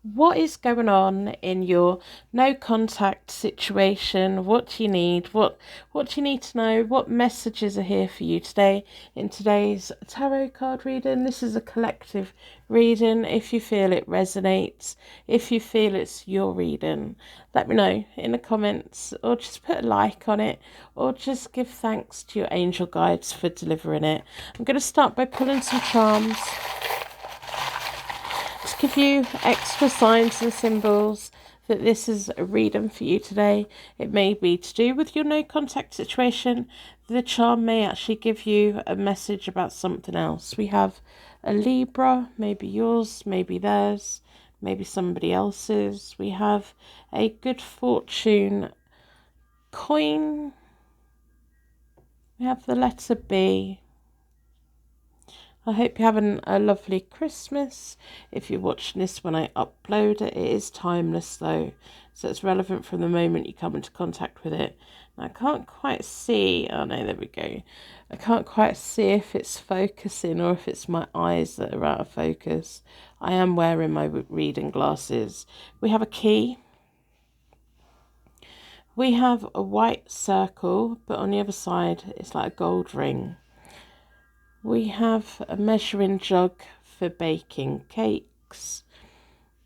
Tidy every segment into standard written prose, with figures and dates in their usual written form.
What is going on in your no contact situation? What do you need? What do you need to know? What messages are here for you today in today's tarot card reading? This is a collective reading. If you feel it resonates, if you feel it's your reading, let me know in the comments, or just put a like on it, or just give thanks to your angel guides for delivering it. I'm going to start by pulling some charms to give you extra signs and symbols that this is a reading for you today. It may be to do with your no contact situation. The charm may actually give you a message about something else. We have a Libra, maybe yours, maybe theirs, maybe somebody else's. We have a good fortune coin. We have the letter B. I hope you're having a lovely Christmas. If you're watching this when I upload it, it is timeless though, so it's relevant from the moment you come into contact with it. And I can't quite see, oh no, there we go. I can't quite see if it's focusing or if it's my eyes that are out of focus. I am wearing my reading glasses. We have a key. We have a white circle, but on the other side it's like a gold ring. We have a measuring jug for baking cakes.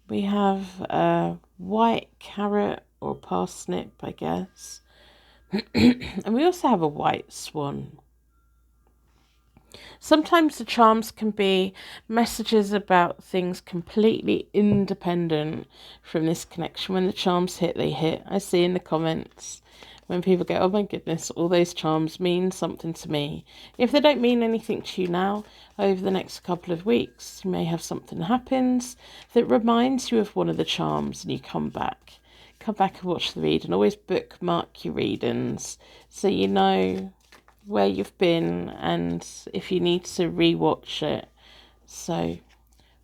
We have a white carrot or parsnip, I guess. And we also have a white swan. Sometimes the charms can be messages about things completely independent from this connection. When the charms hit, they hit. I see in the comments when people go, oh my goodness, all those charms mean something to me. If they don't mean anything to you now, over the next couple of weeks, you may have something that happens that reminds you of one of the charms and you come back. Come back and watch the read, and always bookmark your readings so you know where you've been and if you need to rewatch it. So,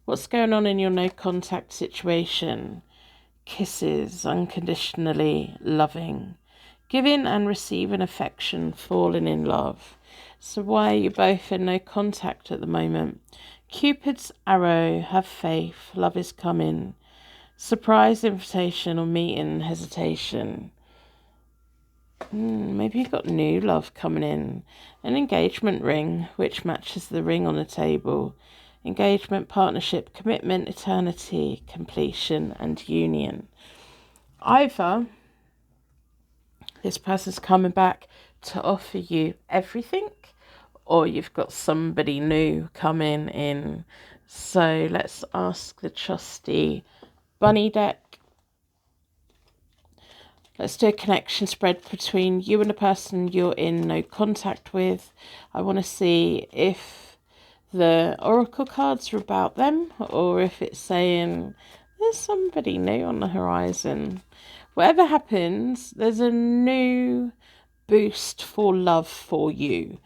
what's going on in your no contact situation? Kisses, unconditionally loving, giving and receiving affection, falling in love. So why are you both in no contact at the moment? Cupid's arrow, have faith, love is coming. Surprise invitation or meeting, hesitation. Maybe you've got new love coming in. An engagement ring, which matches the ring on the table. Engagement, partnership, commitment, eternity, completion, and union. Either this person's coming back to offer you everything, or you've got somebody new coming in. So let's ask the trusty bunny deck. Let's do a connection spread between you and the person you're in no contact with. I want to see if the oracle cards are about them or if it's saying there's somebody new on the horizon. Whatever happens, there's a new boost for love for you.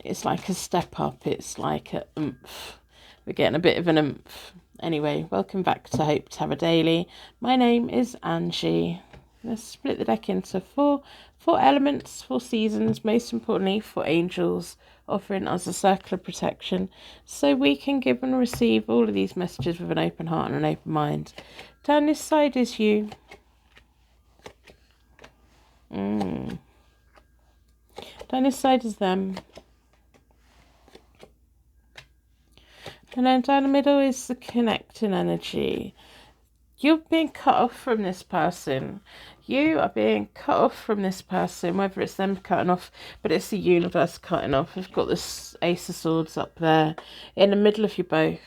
It's like a step up. It's like a oomph. We're getting a bit of an oomph. Anyway, welcome back to Hope Tarot Daily. My name is Angie. Let's split the deck into four elements, 4 seasons, most importantly 4 angels, offering us a circle of protection so we can give and receive all of these messages with an open heart and an open mind. Down this side is you. Down this side is them. And then down the middle is the connecting energy. You're being cut off from this person. You are being cut off from this person, whether it's them cutting off, but it's the universe cutting off. We've got this Ace of Swords up there in the middle of you both.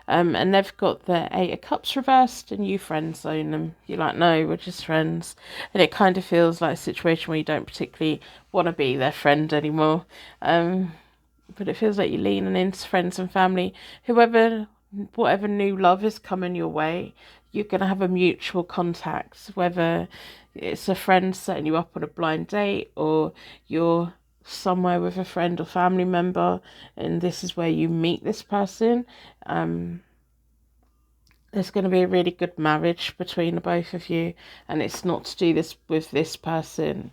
And they've got the 8 of Cups reversed and you friend zone them. You're like, no, we're just friends. And it kind of feels like a situation where you don't particularly want to be their friend anymore. But it feels like you're leaning into friends and family. Whatever new love is coming your way, you're going to have a mutual contact, whether it's a friend setting you up on a blind date or you're somewhere with a friend or family member and this is where you meet this person. There's going to be a really good marriage between the both of you, and it's not to do this with this person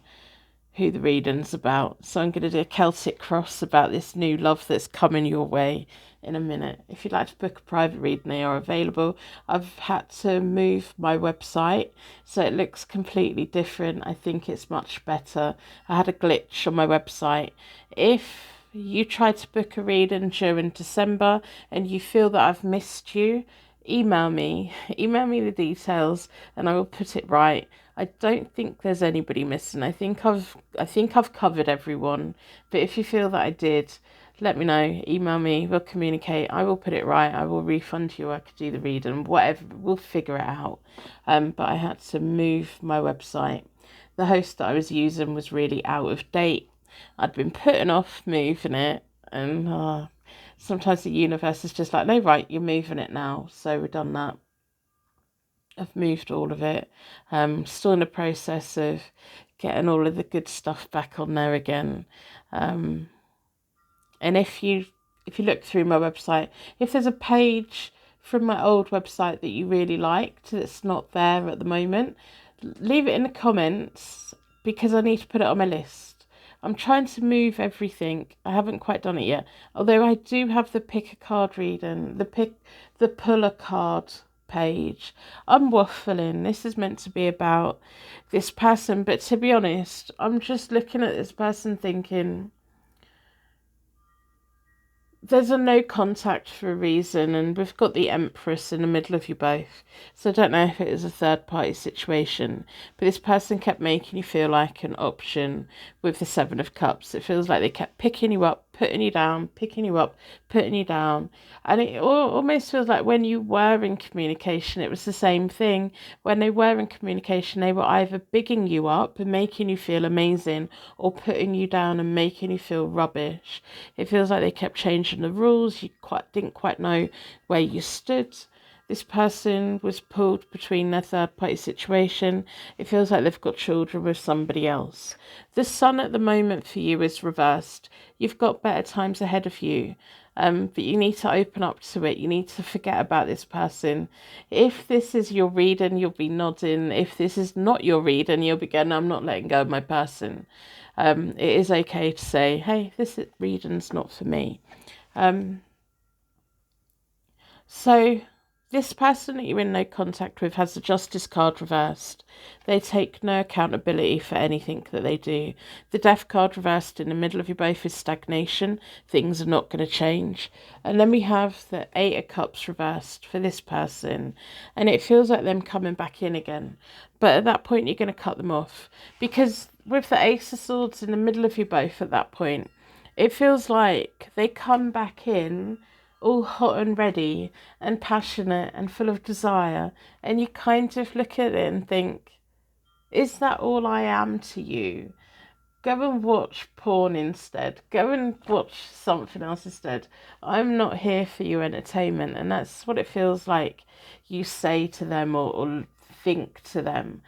who the reading's about. So I'm going to do a Celtic cross about this new love that's coming your way. in a minute. If you'd like to book a private reading, they are available. I've had to move my website so it looks completely different. I think it's much better. I had a glitch on my website. If you try to book a reading during December and you feel that I've missed you, email me the details and I will put it right. I don't think there's anybody missing. I think I've covered everyone, but if you feel that I did, let me know. Email me, we'll communicate. I will put it right. I will refund you. I could do the reading, whatever. We'll figure it out. But I had to move my website. The host that I was using was really out of date. I'd been putting off moving it, and sometimes the universe is just like, no, right, you're moving it now. So we've done that. I've moved all of it. Still in the process of getting all of the good stuff back on there again. And if you look through my website, if there's a page from my old website that you really liked that's not there at the moment, leave it in the comments because I need to put it on my list. I'm trying to move everything. I haven't quite done it yet. Although I do have the pick a card reading, the pull a card page. I'm waffling. This is meant to be about this person, but to be honest, I'm just looking at this person thinking, there's a no contact for a reason, and we've got the Empress in the middle of you both. So I don't know if it is a third party situation, but this person kept making you feel like an option with the Seven of Cups. It feels like they kept picking you up, putting you down, picking you up, putting you down. And it almost feels like when you were in communication, it was the same thing. When they were in communication, they were either bigging you up and making you feel amazing or putting you down and making you feel rubbish. It feels like they kept changing the rules. You didn't quite know where you stood. This person was pulled between their third party situation. It feels like they've got children with somebody else. The sun at the moment for you is reversed. You've got better times ahead of you. But you need to open up to it. You need to forget about this person. If this is your reading, you'll be nodding. If this is not your reading, you'll be going, I'm not letting go of my person. It is okay to say, hey, this reading's not for me. So this person that you're in no contact with has the Justice card reversed. They take no accountability for anything that they do. The Death card reversed in the middle of you both is stagnation. Things are not going to change. And then we have the Eight of Cups reversed for this person. And it feels like them coming back in again. But at that point, you're going to cut them off. Because with the Ace of Swords in the middle of you both at that point, it feels like they come back in all hot and ready and passionate and full of desire, and you kind of look at it and think, is that all I am to you? Go and watch porn instead. Go and watch something else instead. I'm not here for your entertainment. And that's what it feels like you say to them or think to them.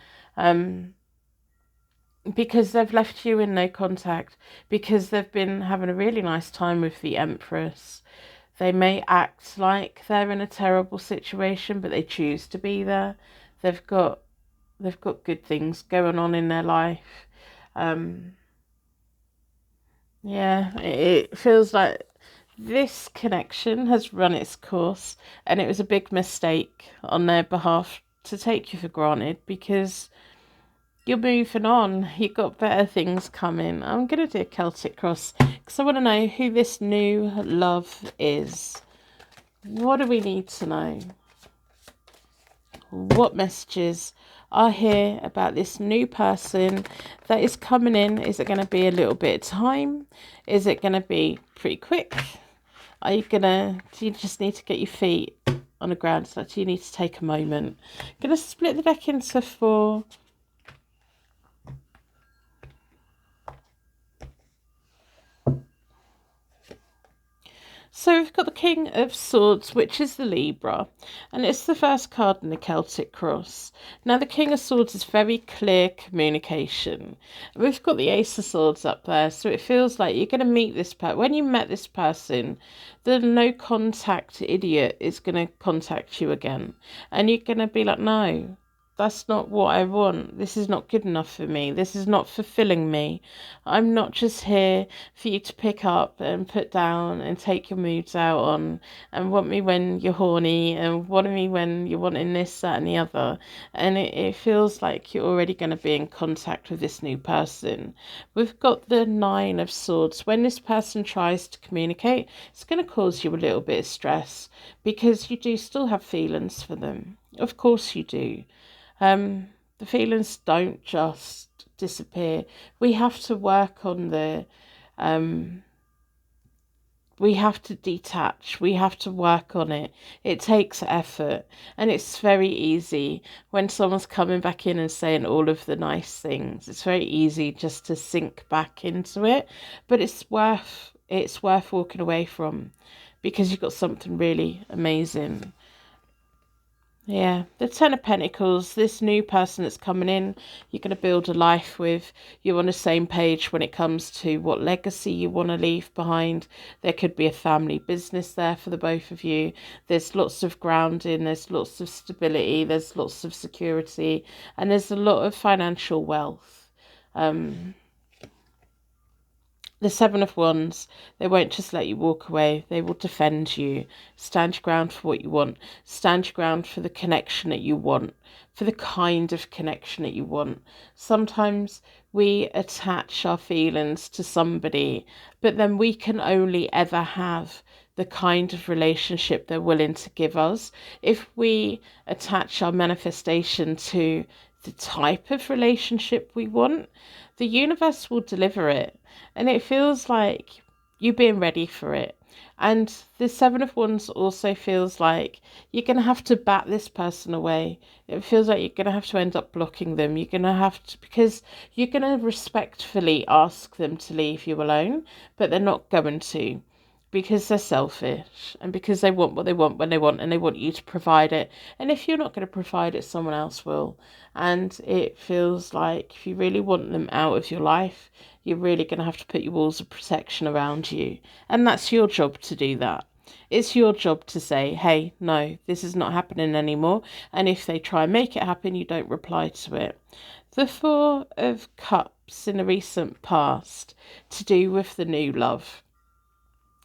Because they've left you in no contact, because they've been having a really nice time with the Empress. They may act like they're in a terrible situation, but they choose to be there. They've got good things going on in their life. Yeah, it feels like this connection has run its course, and it was a big mistake on their behalf to take you for granted because you're moving on. You've got better things coming. I'm going to do a Celtic cross because I want to know who this new love is. What do we need to know? What messages are here about this new person that is coming in? Is it going to be a little bit of time? Is it going to be pretty quick? Do you just need to get your feet on the ground? So do you need to take a moment? I'm going to split the deck into 4. So we've got the King of Swords, which is the Libra, and it's the first card in the Celtic cross. Now the King of Swords is very clear communication. We've got the Ace of Swords up there, so it feels like you're going to meet this person. When you met this person, the no contact idiot is going to contact you again, and you're going to be like, no, that's not what I want. This is not good enough for me. This is not fulfilling me. I'm not just here for you to pick up and put down and take your moods out on and want me when you're horny and want me when you're wanting this, that, and the other. And it feels like you're already going to be in contact with this new person. We've got the Nine of Swords. When this person tries to communicate, it's going to cause you a little bit of stress because you do still have feelings for them. Of course you do. The feelings don't just disappear. We have to work on we have to detach. We have to work on it. It takes effort, and it's very easy when someone's coming back in and saying all of the nice things. It's very easy just to sink back into it, but it's worth walking away from because you've got something really amazing. Yeah, the Ten of Pentacles, this new person that's coming in, you're going to build a life with. You're on the same page when it comes to what legacy you want to leave behind. There could be a family business there for the both of you. There's lots of grounding, there's lots of stability, there's lots of security, and there's a lot of financial wealth. The Seven of Wands, they won't just let you walk away. They will defend you. Stand your ground for what you want. Stand your ground for the connection that you want, for the kind of connection that you want. Sometimes we attach our feelings to somebody, but then we can only ever have the kind of relationship they're willing to give us. If we attach our manifestation to the type of relationship we want, the universe will deliver it. And it feels like you being ready for it. And the Seven of Wands also feels like you're going to have to bat this person away. It feels like you're going to have to end up blocking them. You're going to have to, because you're going to respectfully ask them to leave you alone, but they're not going to, because they're selfish and because they want what they want when they want, and they want you to provide it. And if you're not going to provide it, someone else will. And it feels like if you really want them out of your life, you're really going to have to put your walls of protection around you. And that's your job to do that. It's your job to say, hey, no, this is not happening anymore. And if they try and make it happen, you don't reply to it. The Four of Cups in the recent past, to do with the new love.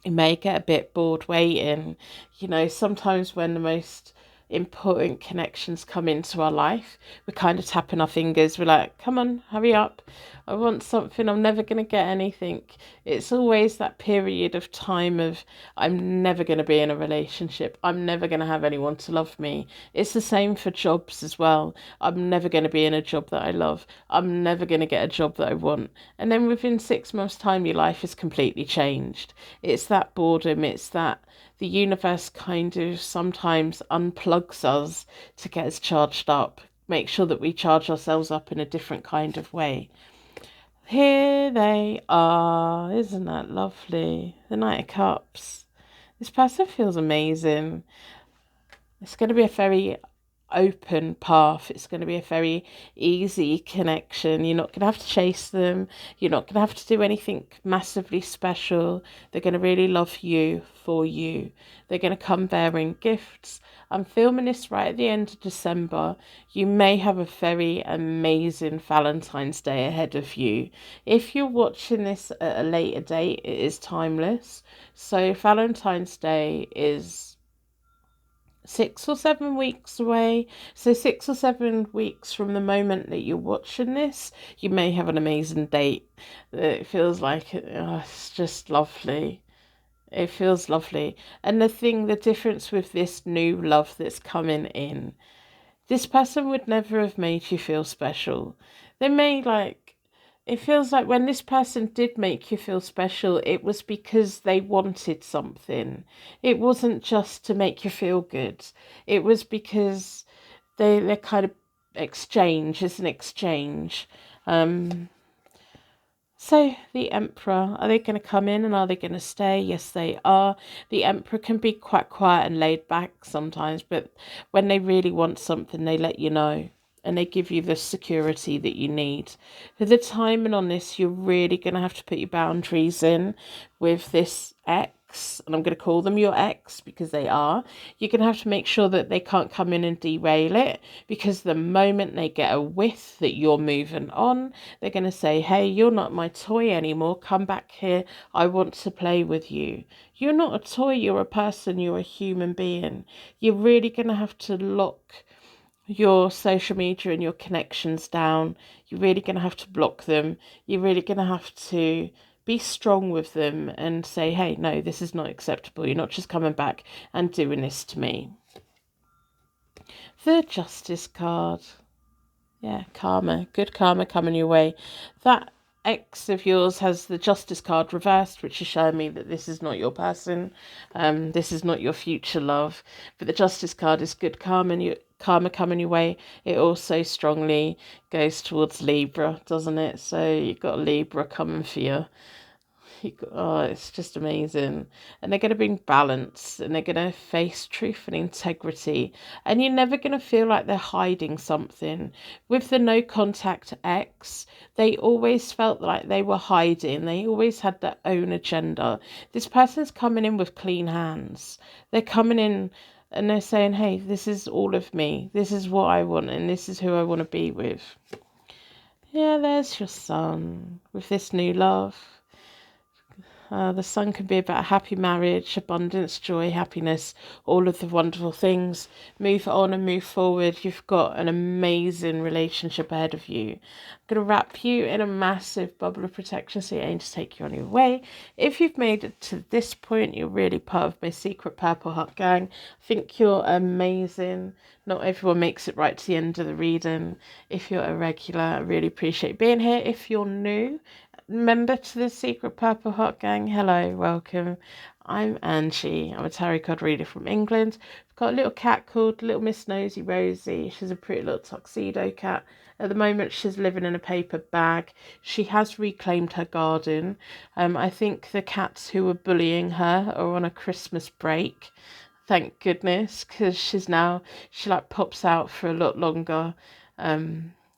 You may get a bit bored waiting. You know, sometimes when the most important connections come into our life, we're kind of tapping our fingers. We're like, come on, hurry up. I want something. I'm never going to get anything. It's always that period of time of, I'm never going to be in a relationship. I'm never going to have anyone to love me. It's the same for jobs as well. I'm never going to be in a job that I love. I'm never going to get a job that I want. And then within 6 months' time, your life is completely changed. It's that boredom. It's that the universe kind of sometimes unplugs us to get us charged up. Make sure that we charge ourselves up in a different kind of way. Here they are. Isn't that lovely? The Knight of Cups. This person feels amazing. It's going to be a very open path. It's going to be a very easy connection. You're not going to have to chase them. You're not going to have to do anything massively special. They're going to really love you for you. They're going to come bearing gifts. I'm filming this right at the end of December. You may have a very amazing Valentine's Day ahead of you. If you're watching this at a later date, it is timeless. So Valentine's Day is 6 or 7 weeks away. So 6 or 7 weeks from the moment that you're watching this, you may have an amazing date. It feels like it's just lovely. It feels lovely. And the difference with this new love that's coming in, this person would never have made you feel special. They may it feels like when this person did make you feel special, it was because they wanted something. It wasn't just to make you feel good. It was because they're kind of exchange. It's an exchange. So the Emperor, are they going to come in and are they going to stay? Yes, they are. The Emperor can be quite quiet and laid back sometimes, but when they really want something, they let you know and they give you the security that you need. For the timing on this, you're really going to have to put your boundaries in with this ex. ex, and I'm going to call them your ex because they are, you're going to have to make sure that they can't come in and derail it, because the moment they get a whiff that you're moving on, they're going to say, hey, you're not my toy anymore. Come back here. I want to play with you. You're not a toy. You're a person. You're a human being. You're really going to have to lock your social media and your connections down. You're really going to have to block them. You're really going to have to be strong with them and say, hey, no, this is not acceptable. You're not just coming back and doing this to me. The Justice card. Yeah, karma. Good karma coming your way. That ex of yours has the Justice card reversed, which is showing me that this is not your person. This is not your future love. But the Justice card is good karma, and karma coming your way. It also strongly goes towards Libra, doesn't it? So you've got Libra coming for you. Oh, it's just amazing. And they're going to bring balance, and they're going to face truth and integrity. And you're never going to feel like they're hiding something. With the no contact ex, they always felt like they were hiding. They always had their own agenda. This person's coming in with clean hands. They're coming in and they're saying, hey, this is all of me. This is what I want, and this is who I want to be with. Yeah, there's your Sun with this new love. The Sun can be about a happy marriage, abundance, joy, happiness, all of the wonderful things. Move on and move forward. You've got an amazing relationship ahead of you. I'm going to wrap you in a massive bubble of protection so your angels take you on your way. If you've made it to this point, you're really part of my secret Purple Heart gang. I think you're amazing. Not everyone makes it right to the end of the reading. If you're a regular, I really appreciate being here. If you're new, member to the secret Purple Heart gang, hello, welcome. I'm Angie. I'm a tarot card reader from England. I've got a little cat called Little Miss Nosy Rosie. She's a pretty little tuxedo cat. At the moment, she's living in a paper bag. She has reclaimed her garden. I think the cats who were bullying her are on a Christmas break. Thank goodness, because she like pops out for a lot longer.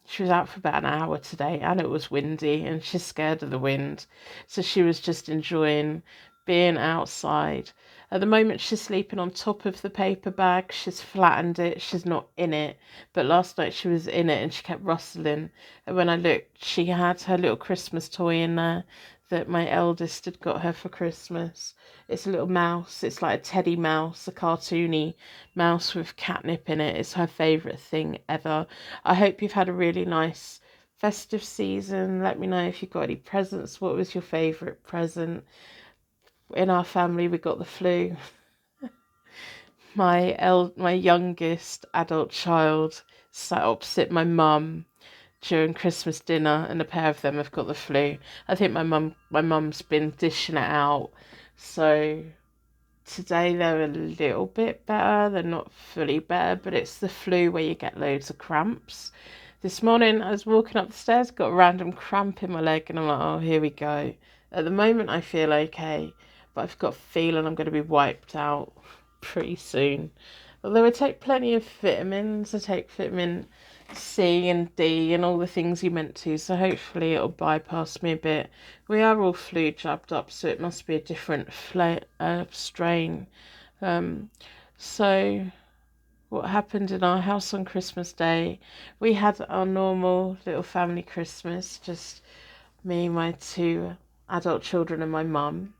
She was out for about an hour today, and it was windy, and she's scared of the wind. So she was just enjoying being outside. At the moment, she's sleeping on top of the paper bag. She's flattened it. She's not in it. But last night she was in it, and she kept rustling. And when I looked, she had her little Christmas toy in there that my eldest had got her for Christmas. It's a little mouse. It's like a teddy mouse, a cartoony mouse with catnip in it. It's her favourite thing ever. I hope you've had a really nice festive season. Let me know if you've got any presents. What was your favourite present? In our family, we got the flu. My youngest adult child sat opposite my mum during Christmas dinner, and the pair of them have got the flu. I think my mum's been dishing it out. So today they're a little bit better. They're not fully better, but it's the flu where you get loads of cramps. This morning I was walking up the stairs, got a random cramp in my leg, and I'm like, oh, here we go. At the moment I feel okay, but I've got a feeling I'm going to be wiped out pretty soon. Although I take plenty of vitamins. I take vitamin C and D and all the things you meant to, so hopefully it'll bypass me a bit. We are all flu jabbed up, so it must be a different strain. So what happened in our house on Christmas Day, we had our normal little family Christmas, just me, my two adult children and my mum.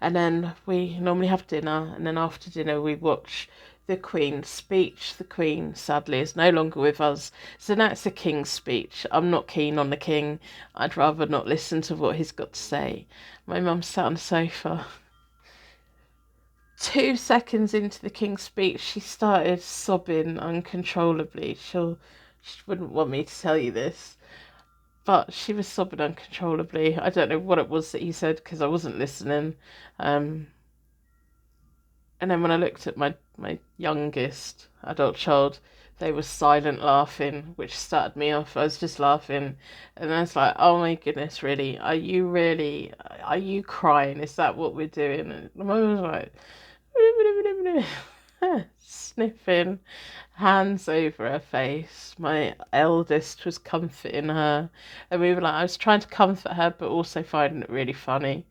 And then we normally have dinner, and then after dinner we watch the Queen's speech. The Queen, sadly, is no longer with us, so now it's the King's speech. I'm not keen on the King. I'd rather not listen to what he's got to say. My mum sat on the sofa. 2 seconds into the King's speech, she started sobbing uncontrollably. She wouldn't want me to tell you this, but she was sobbing uncontrollably. I don't know what it was that he said because I wasn't listening. And then when I looked at my youngest adult child, they were silent laughing, which started me off. I was just laughing. And I was like, oh my goodness, really? Are you crying? Is that what we're doing? And my mum was like, sniffing, hands over her face. My eldest was comforting her. And we were like, I was trying to comfort her, but also finding it really funny.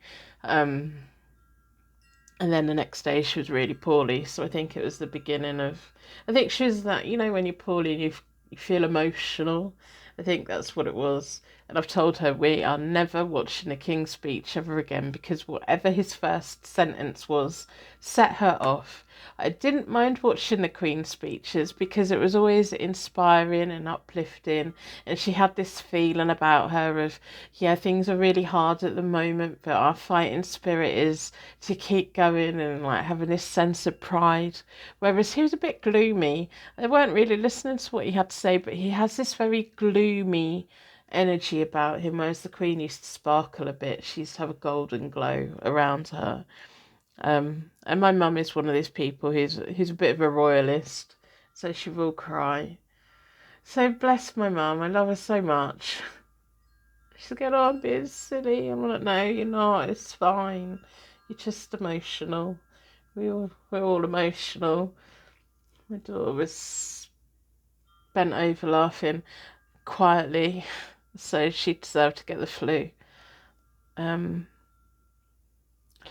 And then the next day she was really poorly. So I think it was the beginning of. I think she was that, when you're poorly and you feel emotional. I think that's what it was. And I've told her we are never watching a King's speech ever again, because whatever his first sentence was set her off. I didn't mind watching the Queen's speeches because it was always inspiring and uplifting, and she had this feeling about her of, yeah, things are really hard at the moment, but our fighting spirit is to keep going, and like having this sense of pride. Whereas he was a bit gloomy. I weren't really listening to what he had to say, but he has this very gloomy energy about him, whereas the Queen used to sparkle a bit. She used to have a golden glow around her. And my mum is one of these people who's a bit of a royalist, so she will cry. So bless my mum, I love her so much. She's going, oh, I'm being silly. I'm like, no, you're not. It's fine. You're just emotional. We're all emotional. My daughter was bent over laughing quietly, so she deserved to get the flu.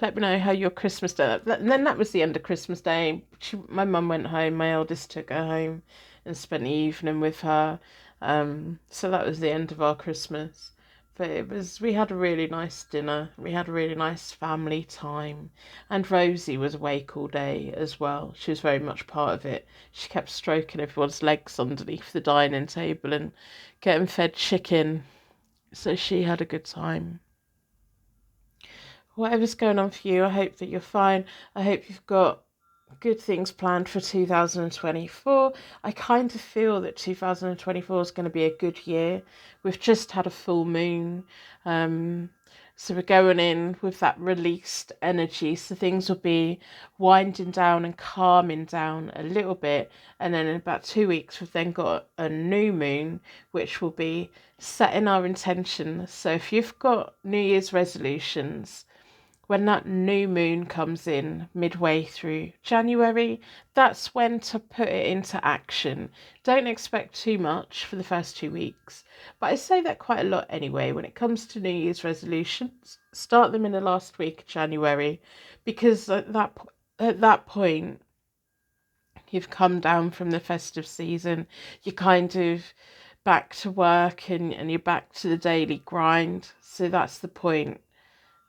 Let me know how your Christmas day. And then that was the end of Christmas Day. My mum went home. My eldest took her home and spent the evening with her. So that was the end of our Christmas. But we had a really nice dinner. We had a really nice family time. And Rosie was awake all day as well. She was very much part of it. She kept stroking everyone's legs underneath the dining table and getting fed chicken. So she had a good time. Whatever's going on for you, I hope that you're fine. I hope you've got good things planned for 2024. I kind of feel that 2024 is going to be a good year. We've just had a full moon. So we're going in with that released energy. So things will be winding down and calming down a little bit. And then in about 2 weeks, we've then got a new moon, which will be setting our intentions. So if you've got New Year's resolutions, when that new moon comes in midway through January, that's when to put it into action. Don't expect too much for the first 2 weeks, but I say that quite a lot anyway. When it comes to New Year's resolutions, start them in the last week of January, because at that point, you've come down from the festive season. You're kind of back to work, and you're back to the daily grind. So that's the point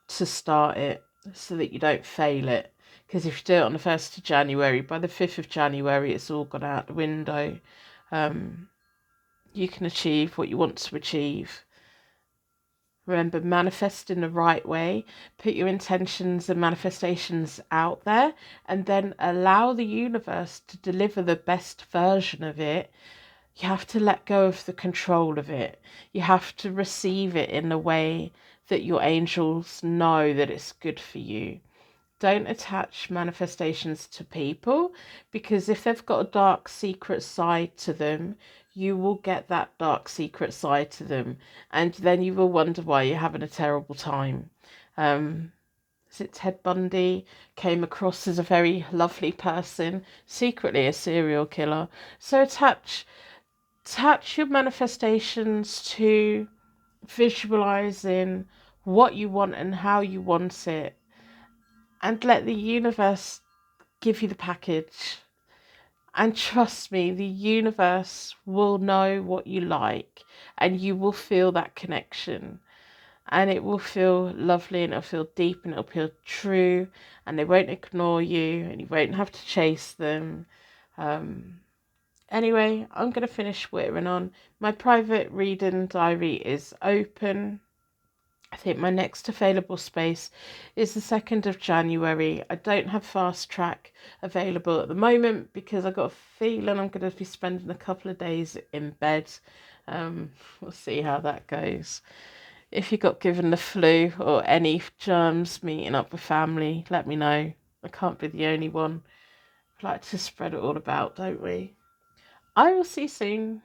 to start it, so that you don't fail it. Because if you do it on the 1st of January, by the 5th of January, it's all gone out the window. You can achieve what you want to achieve. Remember, manifest in the right way. Put your intentions and manifestations out there, and then allow the universe to deliver the best version of it. You have to let go of the control of it. You have to receive it in the way that your angels know that it's good for you. Don't attach manifestations to people, because if they've got a dark secret side to them, you will get that dark secret side to them, and then you will wonder why you're having a terrible time. Is it Ted Bundy came across as a very lovely person, secretly a serial killer? So attach your manifestations to visualizing what you want and how you want it, and let the universe give you the package. And trust me, the universe will know what you like, and you will feel that connection, and it will feel lovely, and it'll feel deep, and it'll feel true, and they won't ignore you, and you won't have to chase them. Anyway, I'm going to finish whittering on. My private reading diary is open. I think my next available space is the 2nd of January. I don't have Fast Track available at the moment because I got a feeling I'm going to be spending a couple of days in bed. We'll see how that goes. If you got given the flu or any germs meeting up with family, let me know. I can't be the only one. We like to spread it all about, don't we? I will see you soon.